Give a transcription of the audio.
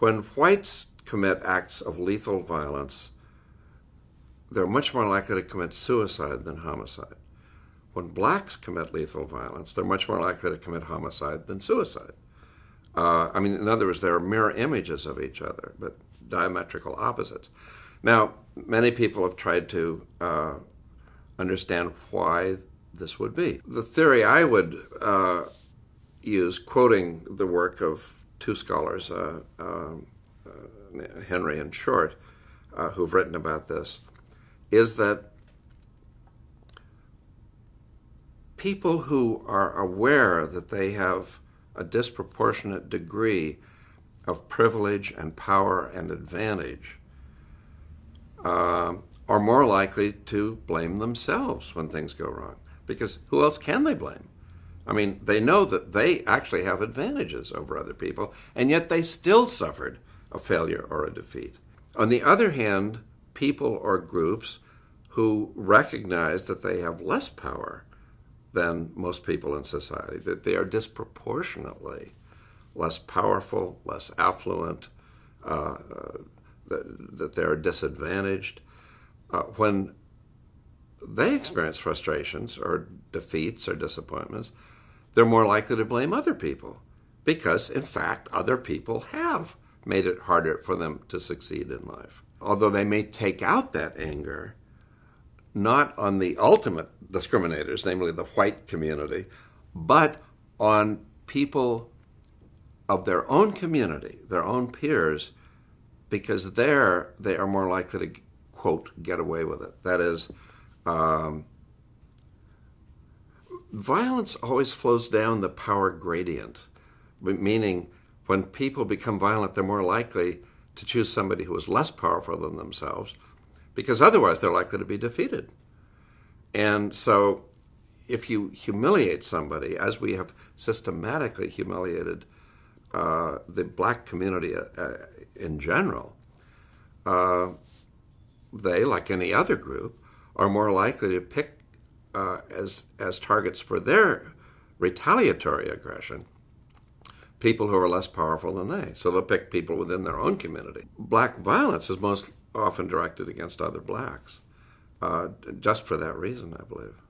When whites commit acts of lethal violence, they're much more likely to commit suicide than homicide. When blacks commit lethal violence, they're much more likely to commit homicide than suicide. In other words, they're mirror images of each other, but diametrical opposites. Now, many people have tried to understand why this would be. The theory I would use, quoting the work of two scholars, Henry and Short, who've written about this, is that people who are aware that they have a disproportionate degree of privilege and power and advantage are more likely to blame themselves when things go wrong. Because who else can they blame? I mean, they know that they actually have advantages over other people, and yet they still suffered a failure or a defeat. On the other hand, people or groups who recognize that they have less power than most people in society, that they are disproportionately less powerful, less affluent, that they're disadvantaged. When they experience frustrations or defeats or disappointments, they're more likely to blame other people because, in fact, other people have made it harder for them to succeed in life. Although they may take out that anger not on the ultimate discriminators, namely the white community, but on people of their own community, their own peers, because there they are more likely to, quote, get away with it. That is, violence always flows down the power gradient, meaning when people become violent, they're more likely to choose somebody who is less powerful than themselves, because otherwise they're likely to be defeated. And so if you humiliate somebody, as we have systematically humiliated the black community in general, they, like any other group, are more likely to pick as targets for their retaliatory aggression people who are less powerful than they. So they'll pick people within their own community. Black violence is most often directed against other blacks, just for that reason, I believe.